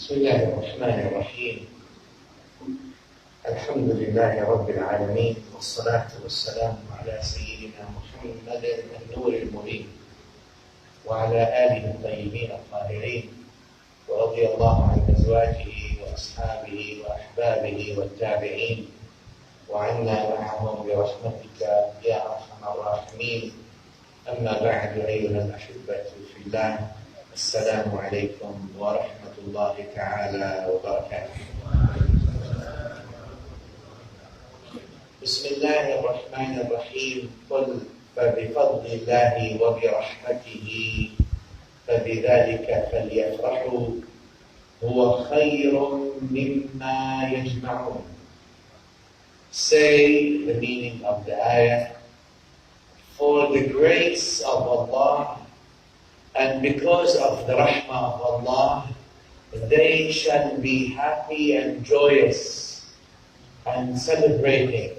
بسم الله الرحمن الرحيم. الحمد لله رب العالمين، والصلاة والسلام على سيدنا محمد النور المبين وعلى آله الطيبين الطاهرين، ورضي الله عن أزواجه وأصحابه وأحبابه والتابعين، وعنا معهم برحمتك يا أرحم الراحمين. أما بعد، أيها الأحبة في الله، السلام عليكم ورحمة الله تعالى وبركاته. بسم الله الرحمن الرحيم. قل فبفضل الله وبرحمته فبذلك فليفرحوا هو خير مما يجمعون. Say the meaning of the ayah. For the grace of Allah and because of the rahmah of Allah, they shall be happy and joyous and celebrating.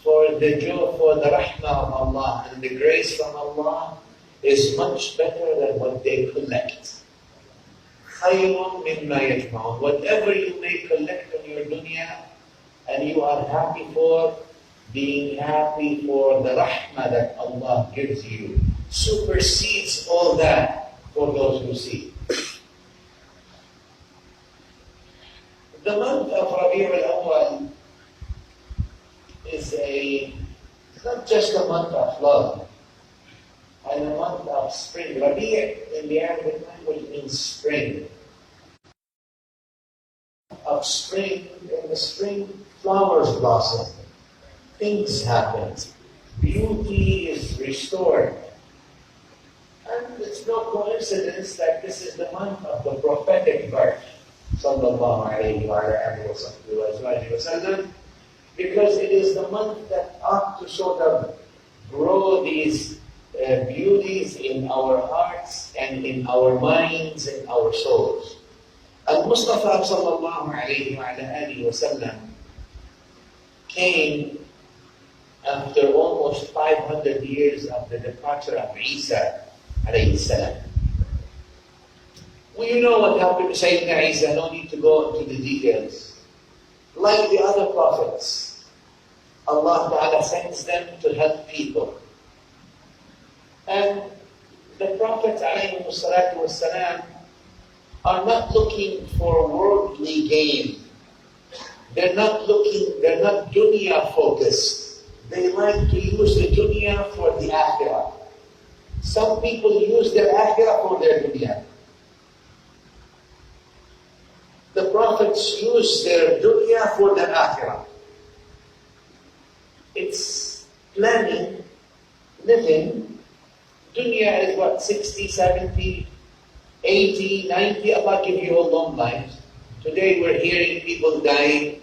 For the rahmah of Allah and the grace from Allah is much better than what they collect. خَيْرٌ مِمَّا يَجْمَعُونَ. Whatever you may collect in your dunya and you are happy for, being happy for the rahmah that Allah gives you supersedes all that for those who see. The month of Rabi' al-Awwal is not just a month of love and a month of spring. Rabi' in the Arabic language means spring. Of spring, in the spring, flowers blossom, things happen, beauty is restored. And it's no coincidence that this is the month of the prophetic birth, sallallahu alayhi wa sallam, because it is the month that ought to sort of grow these beauties in our hearts and in our minds and our souls. Al-Mustafa sallallahu alayhi wa sallam came after almost 500 years of the departure of Isa alayhi salam. Well, you know what happened to Sayyidina Isa, no need to go into the details. Like the other prophets, Allah Ta'ala sends them to help people. And the prophets alayhi salatu wassalam are not looking for worldly gain. They're not dunya focused. They like to use the dunya for the akhirah. Some people use their akhirah for their dunya. The prophets use their dunya for their akhirah. It's planning, living. Dunya is what, 60, 70, 80, 90, Allah give you a long life. Today we're hearing people dying.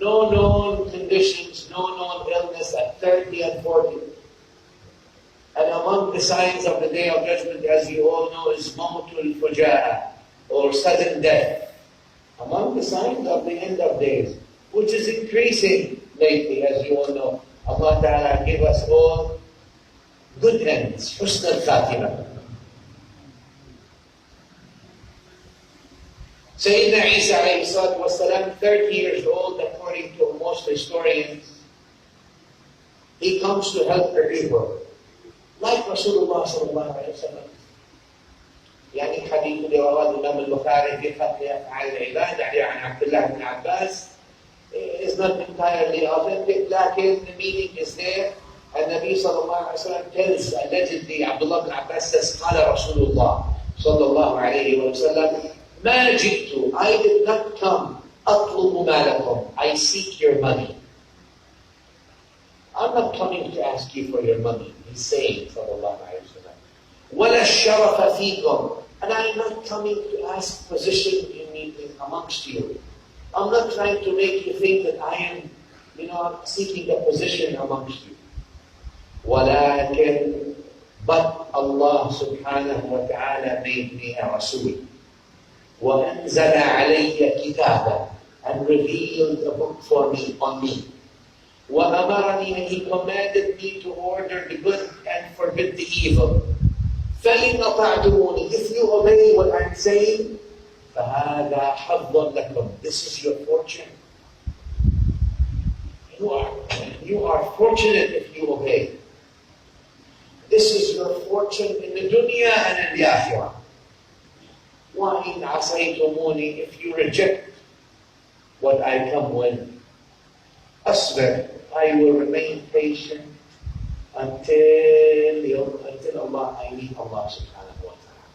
No known conditions, no known illness at 30 and 40. And among the signs of the Day of Judgment, as you all know, is mawtul fuja'a, or sudden death. Among the signs of the end of days, which is increasing lately, as you all know. Allah Ta'ala give us all good ends, husn al-khatimah. Sayyidina Isa alayhi salatu wasalam, 30 years old, according to most historians, he comes to help the people. Like Rasulullah sallallahu alayhi wa sallam. يعني حديث اللي رواه الإمام البخاري في خلق أفعال العباد عن عبد الله بن عباس is not entirely authentic, لكن the meaning is there. And Nabi sallallahu alayhi wa sallam tells, allegedly, Abdullah bin Abbas says, قال رسول الله صلى الله عليه وسلم ما جئت, I did not come, أطلب مالكم, I seek your money. I'm not coming to ask you for your money, he's saying, sallallahu alayhi wa sallam. ولا الشرف فيكم, and I'm not coming to ask position in amongst you. I'm not trying to make you think that I am, seeking a position amongst you. ولكن, but Allah subhanahu wa ta'ala made me a Rasul. وَأَنزَلَ عَلَيَّ كِتَابًا, and revealed a book for me, on me. وَأَمَرَنِي, and He commanded me to order the good and forbid the evil. فَإِنْ أَطَعْتُمُونِي, if you obey what I'm saying, فَهَذَا حَظٌّ لَكُمْ. This is your fortune. You are fortunate if you obey. This is your fortune in the dunya and in the akhirah. وَإِنْ عَصَيْتُمُونِي. If you reject what I come with, أَصْبِرْ. I will remain patient until Allah, I meet Allah subhanahu wa ta'ala.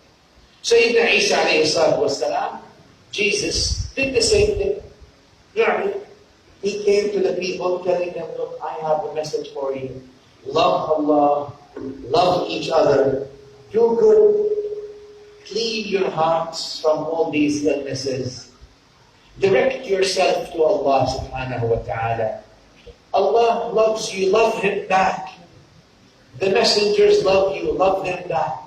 Sayyidina Isa alayhi salatu wasalam, Jesus did the same thing. He came to the people telling them, look, I have a message for you. Love Allah, love each other, do good, clean your hearts from all these illnesses. Direct yourself to Allah subhanahu wa ta'ala. Allah loves you, love Him back. The messengers love you, love them back.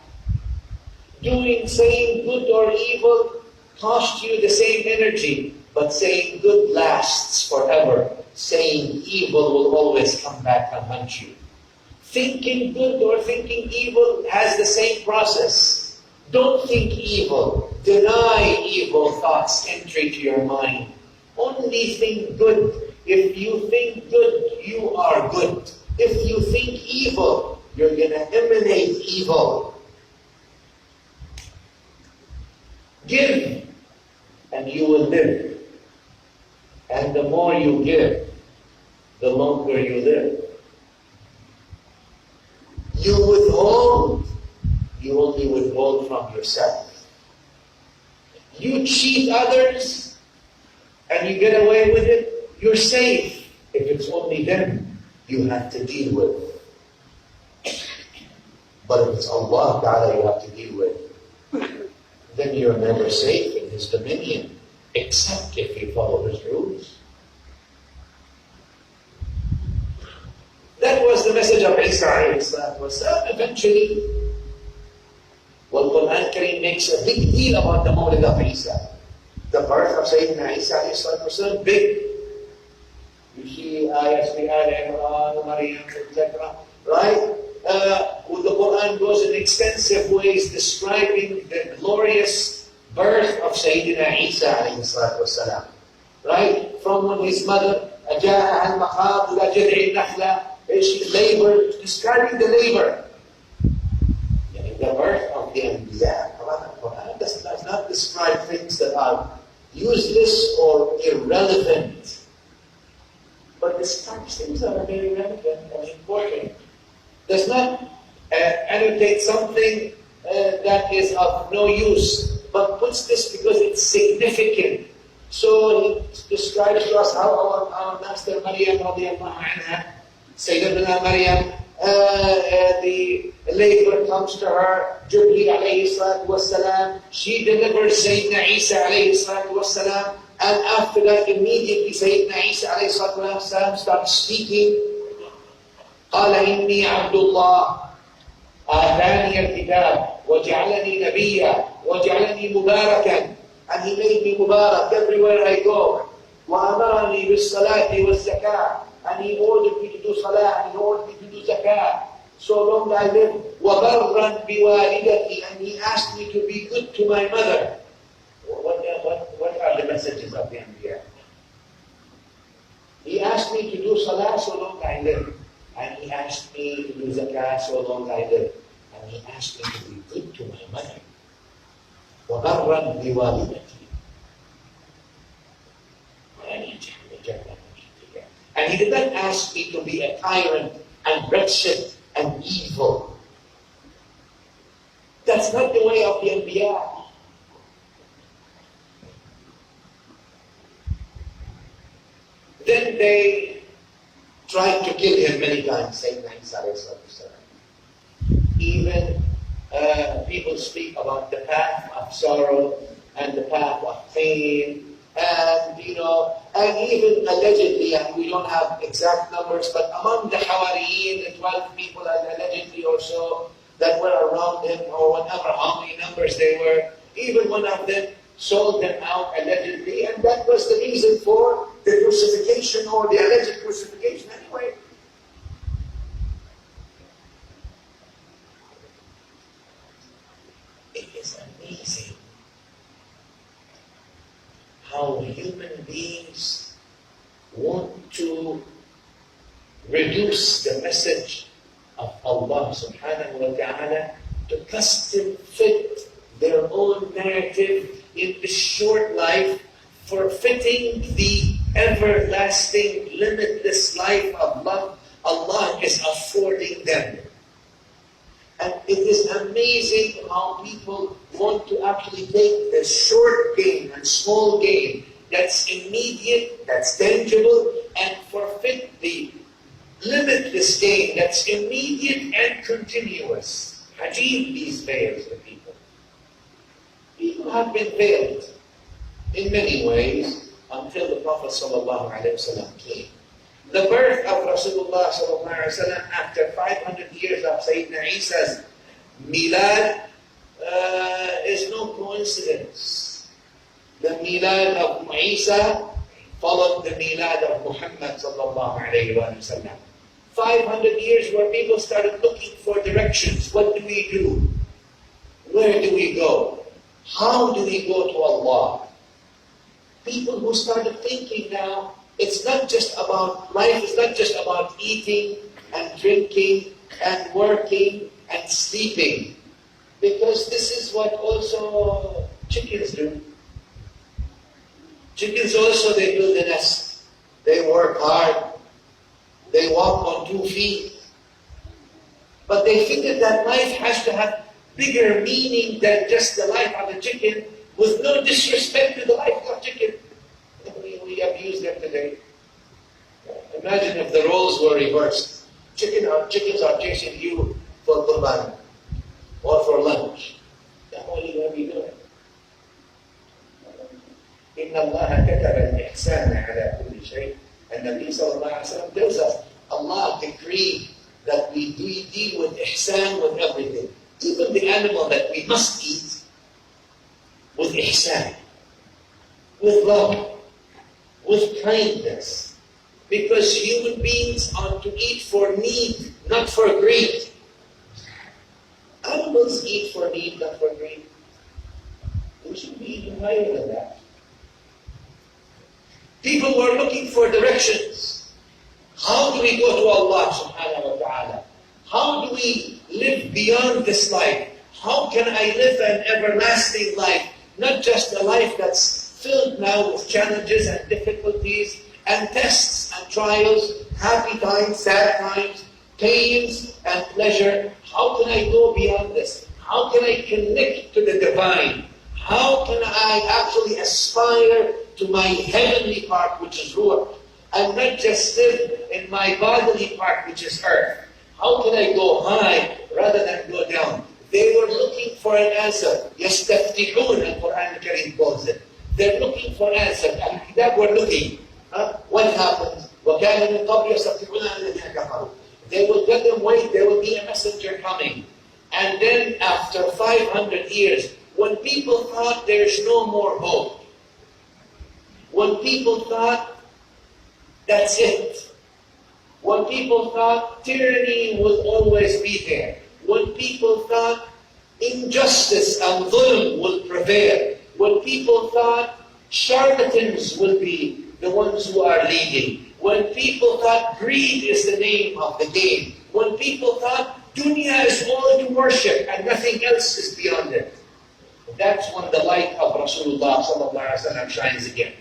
Saying good or evil cost you the same energy, but saying good lasts forever. Saying evil will always come back and hunt you. Thinking good or thinking evil has the same process. Don't think evil. Deny evil thoughts entry to your mind. Only think good. If you think good, you are good. If you think evil, you're going to emanate evil. Give, and you will live. And the more you give, the longer you live. You withhold, you only withhold from yourself. You cheat others, and you get away with it, you're safe. If it's only them you have to deal with. But if it's Allah Ta'ala you have to deal with, then you're never safe in His dominion, except if you follow His rules. That was the message of Isa alayhi salatu wasalam. Eventually, Quran Kareem makes a big deal about the Mawlid of Isa. The birth of Sayyidina Isa alayhi salatu wasalam, big. You see ayahs like Al Imran, Maryam, etc. Right? The Quran goes in extensive ways describing the glorious birth of Sayyidina Isa alayhi salatu wasalam. Right? From when his mother, جاءها المخاض إلى جذع النخلة, she labored, describing the labor. The birth of the Anbiya. The Quran does not describe things that are useless or irrelevant, but describes things that are very relevant and important. Does not annotate something that is of no use, but puts this because it's significant. So it describes to us how our Master Maryam radiallahu anha, Sayyidina Maryam, the labor comes to her, Jibreel alayhi salatu wasalam, she delivers Sayyidina Isa alayhi salatu wasalam, and after that immediately Sayyidina Isa alayhi salatu wasalam starts speaking. قال إني عبد الله آتاني الكتاب وجعلني نبيا وجعلني مباركا, and He made me mubarak everywhere I go. وأمرني بالصلاة والزكاة, and He ordered me to do salah, and He ordered me to do zakah, so long I live. وَبَرًّا بِوَالِدَتِي, and He asked me to be good to my mother. What are the messages of the Anbiya? He asked me to do salah so long I live. And He asked me to do zakah so long I live. And He asked me to be good to my mother. وَبَرًّا بِوَالِدَتِي. And He did not ask me to be a tyrant and wretched and evil. That's not the way of the Anbiya. Then they tried to kill Him many times, Sayyidina Isa alayhi salatu wasalam. Even people speak about the path of sorrow and the path of pain, and and even allegedly, and we don't have exact numbers, but among the Hawariyin, the 12 people allegedly or so that were around Him, or whatever, how many numbers they were, even one of them sold them out allegedly, and that was the reason for the crucifixion or the alleged crucifixion anyway. It is amazing how human beings want to reduce the message of Allah subhanahu wa ta'ala to custom fit their own narrative in this short life, forfeiting the everlasting, limitless life of love Allah is affording them. And it is amazing how people want to actually take the short gain and small gain that's immediate, that's tangible, and forfeit the limitless gain that's immediate and continuous. Ajib, these veils the people. People have been veiled in many ways until the Prophet ﷺ came. The birth of Rasulullah ﷺ after 500 years of Sayyidina Isa's milad is no coincidence. The milad of Isa followed the milad of Muhammad ﷺ. 500 years where people started looking for directions. What do we do? Where do we go? How do we go to Allah? People who started thinking now, it's not just about life, it's not just about eating and drinking and working and sleeping. Because this is what also chickens do. Chickens also, they build a nest. They work hard. They walk on 2 feet. But they figured that life has to have bigger meaning than just the life of a chicken, with no disrespect to the life of a chicken. We abuse them today. Imagine if the roles were reversed. Chickens are chasing you for Khutbah or for lunch. Then what are you going to be doing? إِنَّ اللَّهَ كَتَبَ الْإِحْسَانَ عَلَى كُلِّ شَيْءٍ. And Nabi sallallahu alayhi wa sallam tells us, Allah decreed that we deal with ihsan with everything. Even the animal that we must eat, with ihsan, with love, with kindness. Because human beings are to eat for need, not for greed. Animals eat for need, not for greed. We should be even higher than that. People were looking for directions. How do we go to Allah subhanahu wa ta'ala? How do we live beyond this life? How can I live an everlasting life? Not just a life that's filled now with challenges and difficulties and tests and trials, happy times, sad times, pains and pleasure. How can I go beyond this? How can I connect to the divine? How can I actually aspire to my heavenly part, which is ruh, and not just live in my bodily part, which is earth? How can I go high rather than go down? They were looking for an answer. يَسْتَفْتِحُونَ, Al-Quran Al-Karim calls it. They're looking for an answer. Al-Kitab were looking. What happened? وَكَانَ مِنْ قَبْلِ يَسْتَفْتِحُونَ الَّذِينَ كَفَرُوا. They will let them wait. There will be a messenger coming. And then after 500 years, when people thought there's no more hope, when people thought that's it, when people thought tyranny will always be there, when people thought injustice and dhulm will prevail, when people thought charlatans will be the ones who are leading, when people thought greed is the name of the game, when people thought dunya is all to worship and nothing else is beyond it, that's when the light of Rasulullah sallallahu alaihi wasallam shines again.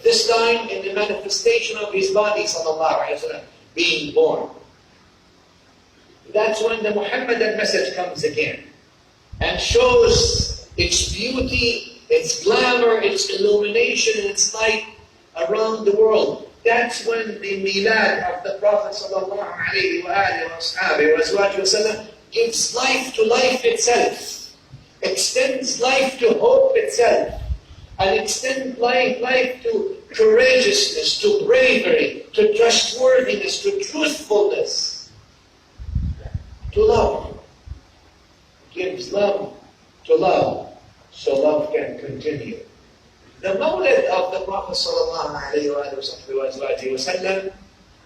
This time in the manifestation of his body sallallahu alaihi wasallam being born. That's when the Muhammadan message comes again and shows its beauty, its glamour, its illumination, its light around the world. That's when the milad of the Prophet sallallahu alaihi wasallam gives life to life itself, extends life to hope itself, and extends life to courageousness, to bravery, to trustworthiness, to truthfulness, to love. Gives love to love, so love can continue. The mawlid of the Prophet sallallahu alaihi wasallam,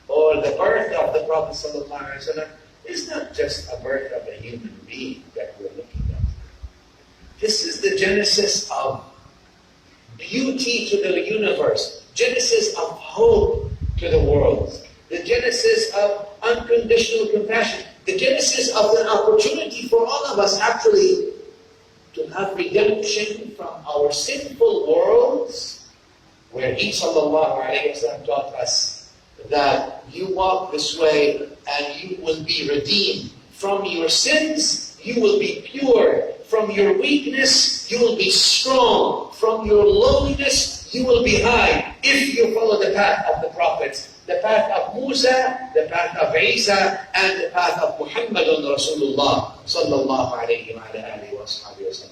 or the birth of the Prophet sallallahu alaihi wasallam, is not just a birth of a human being that we're looking at. This is the genesis of beauty to the universe, genesis of hope to the world, the genesis of unconditional compassion, the genesis of an opportunity for all of us actually to have redemption from our sinful worlds, where he sallallahu alayhi wa sallam taught us that you walk this way and you will be redeemed from your sins, you will be pure from your weakness, you will be strong from your lowliness, you will be high if you follow the path of the prophets, the path of Musa, the path of Isa, and the path of Muhammadun Rasulullah sallallahu alayhi wa alihi wa sallam.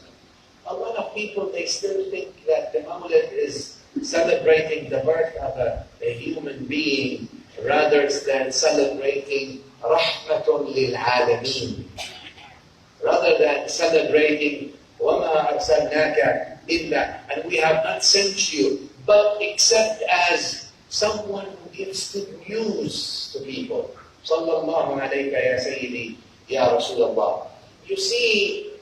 A lot of people, they still think that the Mawlid is celebrating the birth of a human being rather than celebrating Rahmatun lil Alameen. Rather than celebrating وَمَا أَرْسَلْنَاكَ إِلَّا, and we have not sent you, but except as someone who gives good news to people. Sallallahu alayka ya Sayyidi, ya Rasulullah. You see,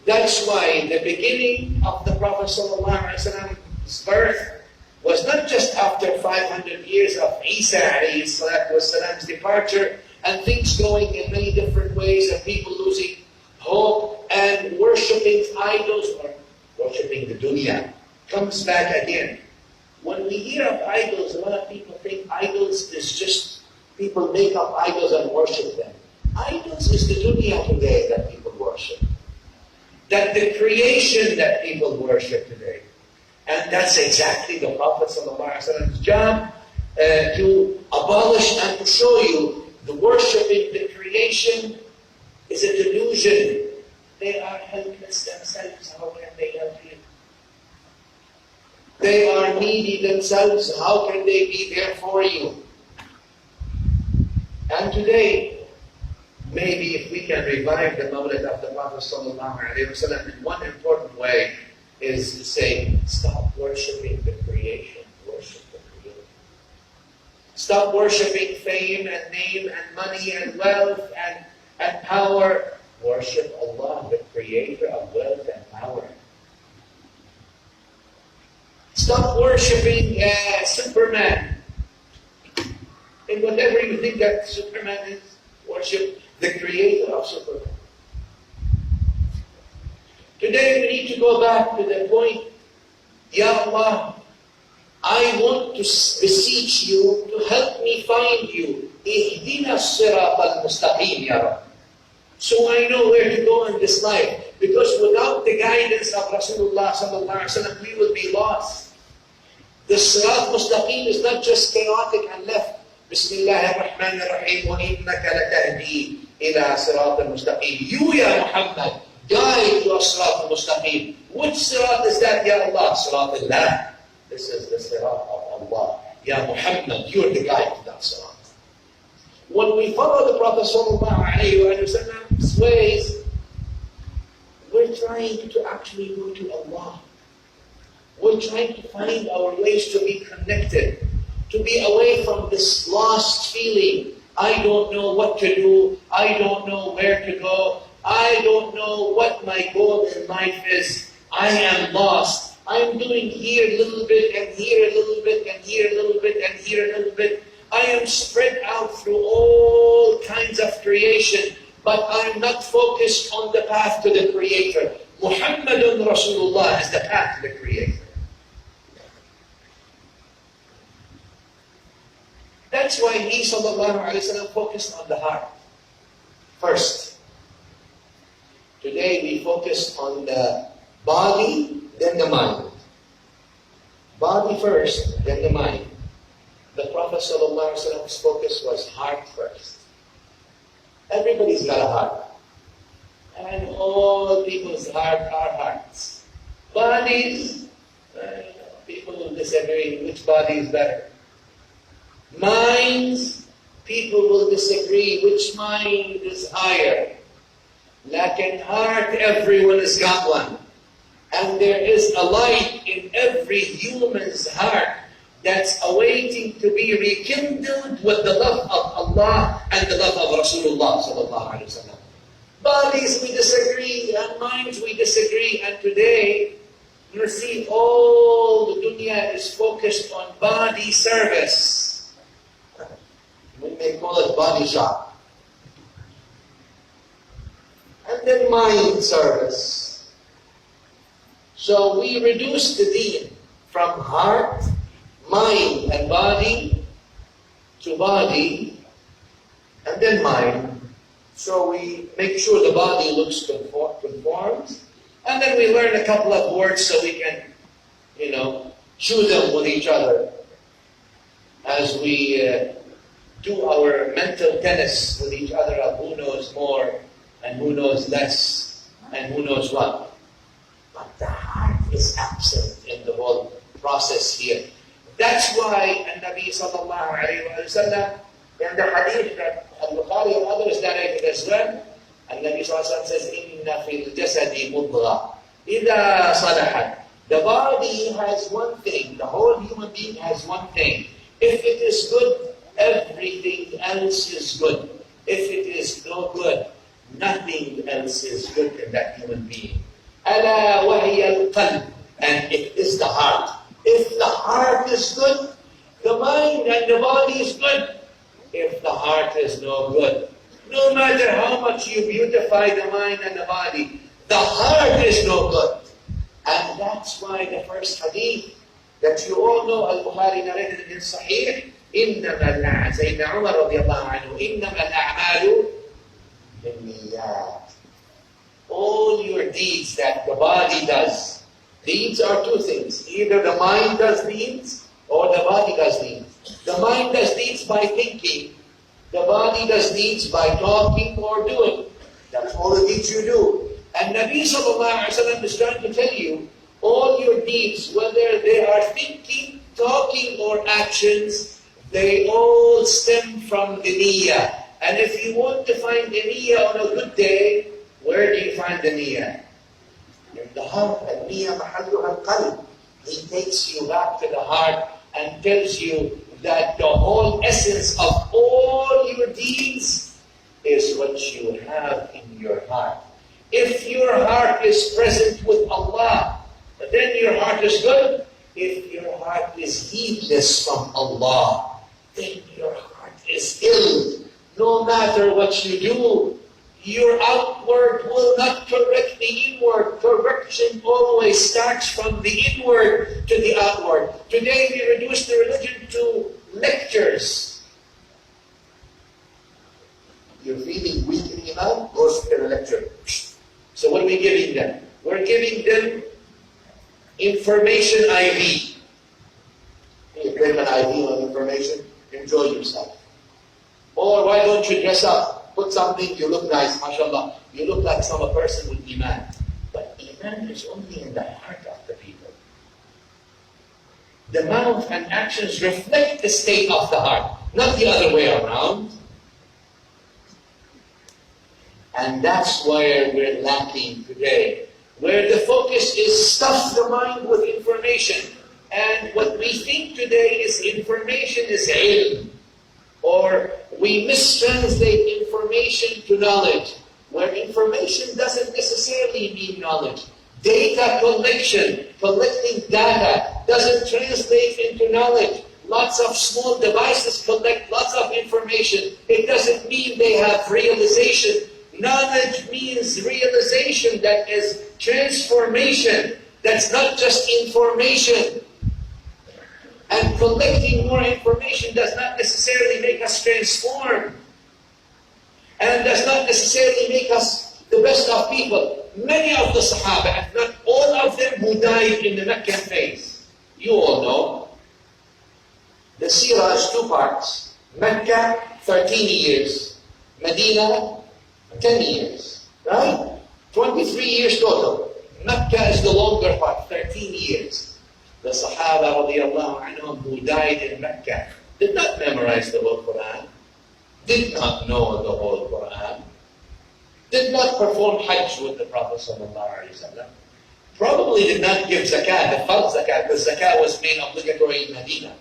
that's why the beginning of the Prophet ﷺ's birth was not just after 500 years of Isa ﷺ's departure and things going in many different ways and people losing hope and worshipping idols or worshipping the dunya comes back again. When we hear of idols, a lot of people think idols is just people make up idols and worship them. Idols is the dunya today that people worship. That the creation that people worship today. And that's exactly the Prophet ﷺ's job, to abolish and to show you the worshiping the creation is a delusion. They are helpless themselves. How can they help you? They are needy themselves. How can they be there for you? And today, maybe if we can revive the Mawlid of the Prophet ﷺ in one important way is to say, stop worshipping the creation, worship the Creator. Stop worshipping fame and name and money and wealth and power. Worship Allah, the Creator of wealth and power. Stop worshipping Superman. And whatever you think that Superman is, worship the Creator of Superman. Today we need to go back to the point, Ya Allah, I want to beseech you to help me find you. Ihdina as-sirat al-mustaqim, Ya Rabb. So I know where to go in this life. Because without the guidance of Rasulullah sallallahu alaihi wasallam, we will be lost. The sirat mustaqim is not just chaotic and left. Bismillah ar-Rahman ar-Rahim, wa innaka latahdi ila sirat al-mustaqim. You, Ya Muhammad, guide to sirat al-mustaqim. Which sirat is that, Ya Allah? Sirat Allah. This is the sirat of Allah. Ya Muhammad, you're the guide to that sirat. When we follow the Prophet ﷺ's ways, we're trying to actually go to Allah. We're trying to find our ways to be connected, to be away from this lost feeling. I don't know what to do. I don't know where to go. I don't know what my goal in life is. I am lost. I'm doing here a little bit, and here a little bit, and here a little bit, and here a little bit. I am spread out through all kinds of creation, but I'm not focused on the path to the Creator. Muhammadun Rasulullah is the path to the Creator. That's why he sallallahu alayhi wa sallam focused on the heart first. Today we focus on the body, then the mind. Body first, then the mind. The Prophet ﷺ's focus was heart first. Everybody's got a heart. And all people's heart are hearts. Bodies, people will disagree which body is better. Minds, people will disagree which mind is higher. Lakin heart, everyone has got one. And there is a light in every human's heart that's awaiting to be rekindled with the love of Allah and the love of Rasulullah sallallahu alaihi wasallam. Bodies we disagree, and minds we disagree, and today you see all dunya is focused on body service. We may call it body shop. And then mind service. So we reduce the deen from heart, mind, and body to body, and then mind. So we make sure the body looks conformed, and then we learn a couple of words so we can, chew them with each other as we do our mental tennis with each other of who knows more and who knows less and who knows what. But the heart is absent in the whole process here. That's why Nabi sallallahu alayhi wa sallam, in the hadith that Al-Bukhari and others narrated as well, Nabi sallallahu alayhi wa sallam says, إِنَّ فِي الْجَسَدِ مُضْغَةً إِذَا صَلَحَتْ. The body has one thing, the whole human being has one thing. If it is good, everything else is good. If it is no good, nothing else is good in that human being. أَلَا وَهِيَ الْقَلْبِ. And it is the heart. If the heart is good, the mind and the body is good. If the heart is no good, no matter how much you beautify the mind and the body, the heart is no good. And that's why the first hadith that you all know, Al-Bukhari narrated in Sahih, Sayyidina Umar radiallahu anhu, إِنَّمَا الْأَعْمَالُ بِالنِّيَّاتِ. All your deeds that the body does, deeds are two things. Either the mind does deeds or the body does deeds. The mind does deeds by thinking. The body does deeds by talking or doing. That's all the deeds you do. And Nabi sallallahu alayhi wa sallam is trying to tell you, all your deeds, whether they are thinking, talking, or actions, they all stem from the niyyah. And if you want to find the niyyah on a good day, where do you find the niyyah? In the heart. Al-niyyah mahalluha al-qalb. He takes you back to the heart and tells you that the whole essence of all your deeds is what you have in your heart. If your heart is present with Allah, then your heart is good. If your heart is heedless from Allah, then your heart is ill. No matter what you do, your outward will not correct the inward. Correction always starts from the inward to the outward. Today we reduce the religion to lectures. You're feeling weak in your mouth? Go to the lecture. So what are we giving them? We're giving them information IV. You drink an IV on information, enjoy yourself. Or why don't you dress up? Put something, you look nice, mashallah. You look like some person with iman. But iman is only in the heart of the people. The mouth and actions reflect the state of the heart, not the other way around. And that's where we're lacking today, where the focus is stuff the mind with information. And what we think today is information is ilm. Or we mistranslate information to knowledge, where information doesn't necessarily mean knowledge. Data collection, collecting data, doesn't translate into knowledge. Lots of small devices collect lots of information. It doesn't mean they have realization. Knowledge means realization, that is transformation. That's not just information. And collecting more information does not necessarily make us transform. And does not necessarily make us the best of people. Many of the Sahaba, if not all of them, who died in the Meccan phase, you all know, the seerah is two parts. Mecca, 13 years. Medina, 10 years. Right? 23 years total. Mecca is the longer part, 13 years. The Sahaba radiallahu anhum who died in Mecca did not memorize the whole Quran, did not know the whole Quran, did not perform Hajj with the Prophet sallallahu alaihi wasallam, probably did not give zakat, the fard zakat, because zakat was made obligatory in Medina.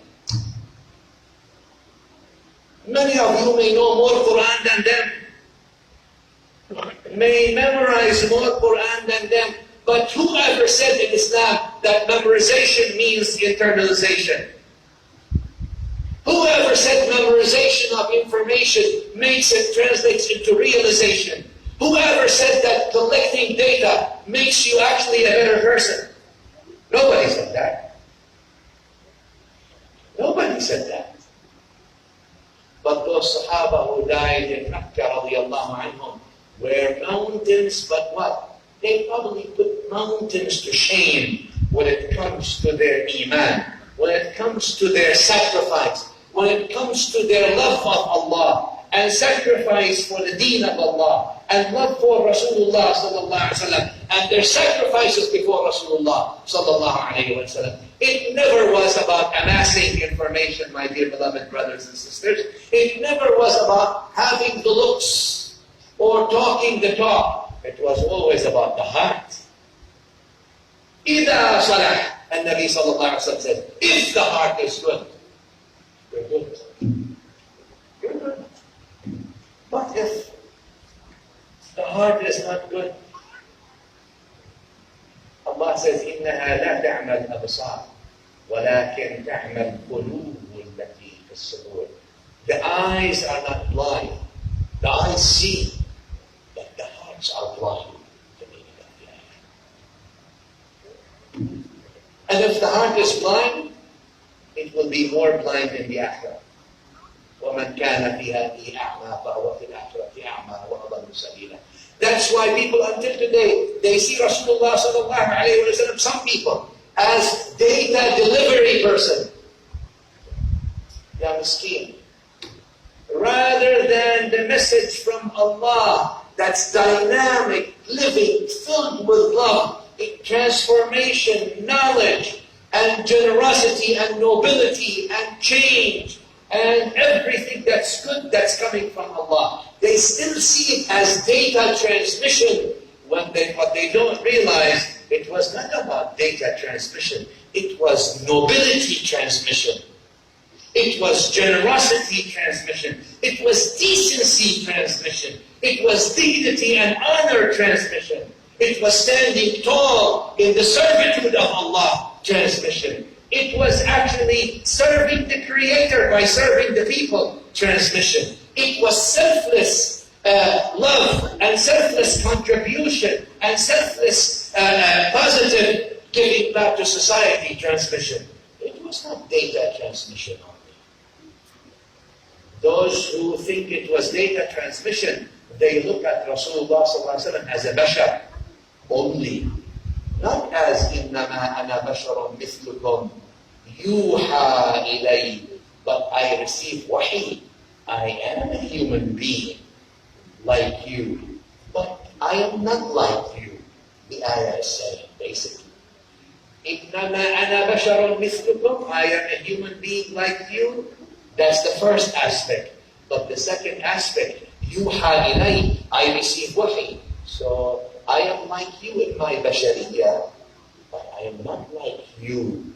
Many of you may know more Quran than them, may memorize more Quran than them, But whoever said in Islam that memorization means internalization? Whoever said memorization of information translates into realization? Whoever said that collecting data makes you actually a better person? Nobody said that. Nobody said that. But those Sahaba who died in Makkah radiallahu anhum were mountains, but what? They probably put mountains to shame when it comes to their iman, when it comes to their sacrifice, when it comes to their love of Allah, and sacrifice for the deen of Allah, and love for Rasulullah sallallahu alaihi wasallam, and their sacrifices before Rasulullah sallallahu alaihi wasallam. It never was about amassing information, my dear beloved brothers and sisters. It never was about having the looks or talking the talk. It was always about the heart. إِذَا صَلَحَ, and Nabi sallallahu alaihi wasallam said, if the heart is good, you're good. You're good. But if the heart is not good, Allah says, إِنَّهَا لَا تَعْمَى الْأَبْصَارِ وَلَكِنْ تَعْمَى الْقُلُوبُ الَّتِي فِي الصُّدُورِ. The eyes are not blind. The eyes see, but the hearts are blind. The meaning of the ayah. And if the heart is blind, it will be more blind in the akhirah. وَمَنْ كَانَ فِي هَذِهِ أَعْمَى فَهُوَ فِي الْآخِرَةِ أَعْمَى وَأَضَلُّ سَبِيلًا. That's why people until today, they see Rasulullah sallallahu alayhi wa sallam, some people, as data delivery person. Ya miskeen. Rather than the message from Allah that's dynamic, living, filled with love, transformation, knowledge, and generosity, and nobility, and change, and everything that's good that's coming from Allah. They still see it as data transmission what they don't realize, it was not about data transmission. It was nobility transmission. It was generosity transmission. It was decency transmission. It was dignity and honor transmission. It was standing tall in the servitude of Allah transmission. It was actually serving the Creator by serving the people transmission. It was selfless love and selfless contribution and selfless positive giving back to society transmission. It was not data transmission only. Those who think it was data transmission, they look at Rasulullah as a bashar only. Not as إِنَّمَا أَنَا بَشَرٌ مِثْلُكُمْ يُوحَى إِلَيْهِ, but I receive wahi. I am a human being like you, but I am not like you. The ayah is saying, basically. إِنَّمَا أَنَا بَشَرٌ مِثْلُكُمْ, I am a human being like you. That's the first aspect. But the second aspect, يُوحَى إِلَيْهِ, I receive wahi. So, I am like you in my bashariyah, but I am not like you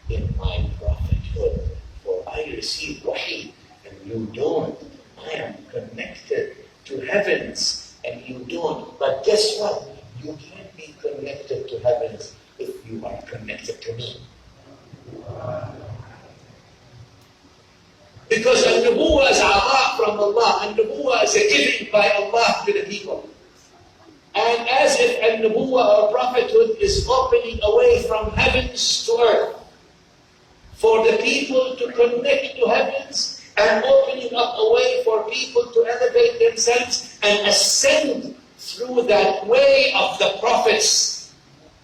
in my prophethood. For I receive wahi, and you don't. I am connected to heavens, and you don't. But guess what? You can't be connected to heavens if you are connected to me. Because al-nubuwwah is ata from Allah, and nubuwwah is a giving by Allah to the people. And as if al-nubuwwah or prophethood is opening away from heavens to earth, for the people to connect to heavens, and opening up a way for people to elevate themselves and ascend through that way of the prophets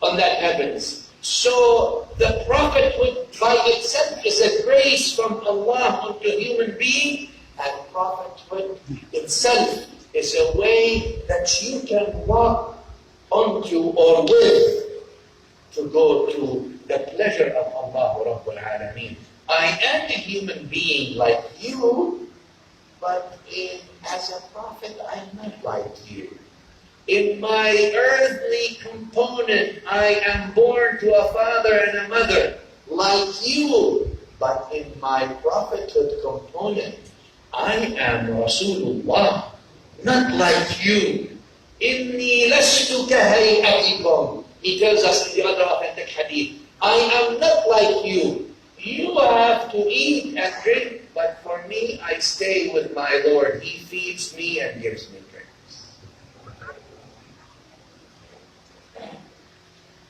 on that heavens. So the prophethood by itself is a grace from Allah unto human being, and prophethood itself is a way that you can walk onto or with to go to the pleasure of Allah Rabbul Alameen. I am a human being like you, but as a prophet, I am not like you. In my earthly component, I am born to a father and a mother like you, but in my prophethood component, I am Rasulullah, not like you. Inni lastu kahayatikum. He tells us in the other authentic hadith, I am not like you. You have to eat and drink, but for me, I stay with my Lord. He feeds me and gives me drink.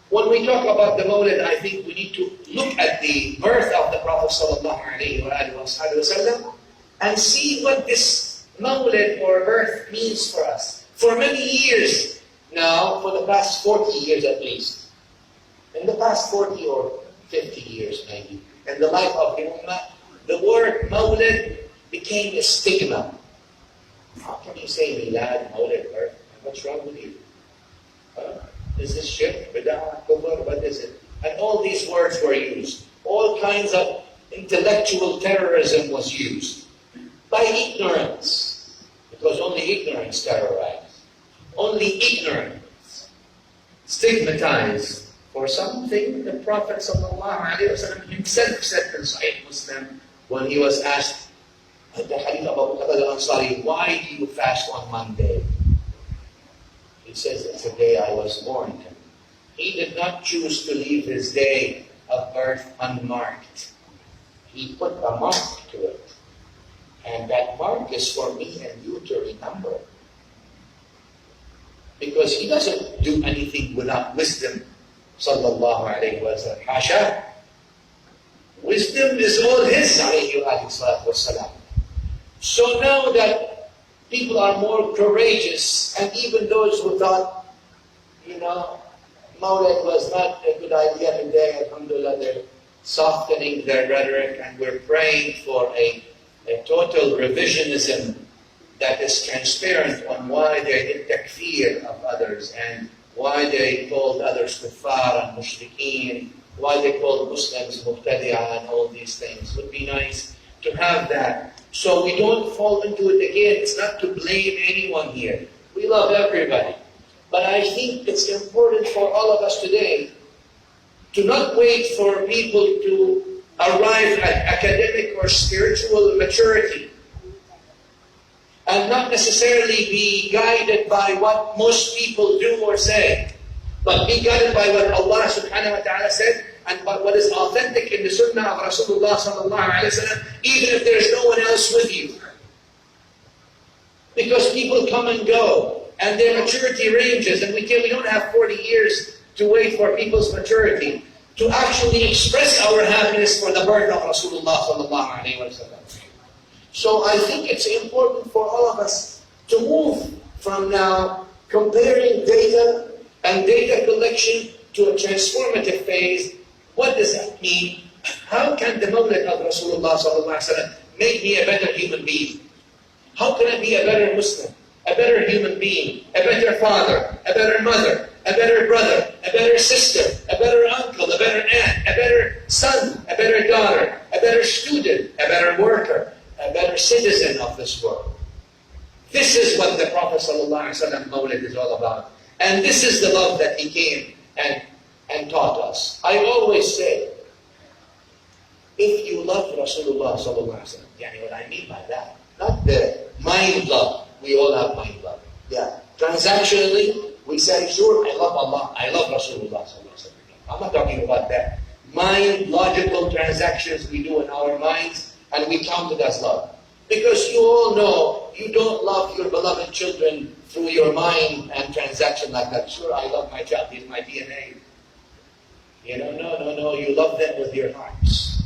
When we talk about the Mawlid, I think we need to look at the birth of the Prophet ﷺ and see what this Mawlid or birth means for us. For many years now, for the past 40 years at least, in the past 40 or 50 years maybe, in the life of the Ummah, the word Mawlid became a stigma. How can you say Milad, Mawlid, birth? What's wrong with you? Is this shirk, bid'ah, kufr, what is it? And all these words were used. All kinds of intellectual terrorism was used. By ignorance. Because only ignorance terrorized. Only ignorance stigmatized for something the Prophet ﷺ himself said in Sahih Muslim when he was asked, the hadith of Abu Qatada al-Ansari, why do you fast on Monday? He says, it's the day I was born. He did not choose to leave his day of birth unmarked. He put a mark to it. And that mark is for me and you to remember. Because he doesn't do anything without wisdom. Sallallahu alayhi wa sallam. Hasha. Wisdom is all his, alayhi wa sallam. So now that people are more courageous, and even those who thought, Mawlid was not a good idea today, alhamdulillah, they're softening their rhetoric, and we're praying for a total revisionism that is transparent on why they did takfir of others, and why they called others kuffar and mushrikeen, why they called Muslims mubtadi'ah, and all these things. It would be nice to have that. So we don't fall into it again. It's not to blame anyone here. We love everybody. But I think it's important for all of us today to not wait for people to arrive at academic or spiritual maturity and not necessarily be guided by what most people do or say, but be guided by what Allah subhanahu wa ta'ala said and what is authentic in the sunnah of Rasulullah sallallahu alayhi wa sallam, even if there's no one else with you. Because people come and go, and their maturity ranges, and we don't have 40 years to wait for people's maturity to actually express our happiness for the birth of Rasulullah sallallahu alayhi wa sallam. So I think it's important for all of us to move from now comparing data and data collection to a transformative phase. What does that mean? How can the Mawlid of Rasulullah make me a better human being? How can I be a better Muslim, a better human being, a better father, a better mother, a better brother, a better sister, a better uncle, a better aunt, a better son, a better daughter, a better student, a better worker, a better citizen of this world? This is what the Prophet ﷺ Mawlid is all about. And this is the love that he came and taught us. I always say, if you love Rasulullah ﷺ, what I mean by that, not the mind love. We all have mind love. Yeah. Transactionally, we say, sure, I love Allah, I love Rasulullah ﷺ. I'm not talking about that. Mind, logical transactions we do in our minds, and we count it as love. Because you all know, you don't love your beloved children through your mind and transaction like that. Sure, I love my child, he's my DNA. No, you love them with your hearts.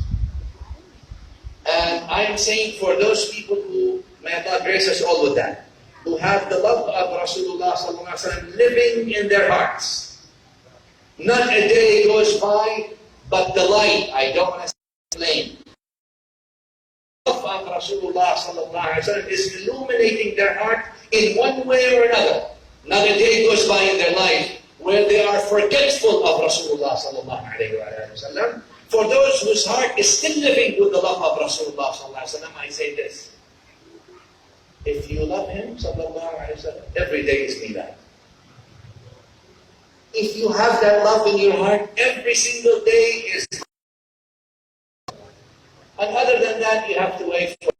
And I am saying for those people who, may Allah grace us all with that, who have the love of Rasulullah ﷺ living in their hearts. Not a day goes by, but the light, I don't want to explain. The love of Rasulullah ﷺ is illuminating their heart in one way or another. Not a day goes by in their life where they are forgetful of Rasulullah sallallahu alayhi wa sallam. For those whose heart is still living with the love of Rasulullah sallallahu alayhi wa sallam, I say this. If you love him sallallahu alayhi wa sallam, every day is milad. If you have that love in your heart, every single day is. And other than that, you have to wait for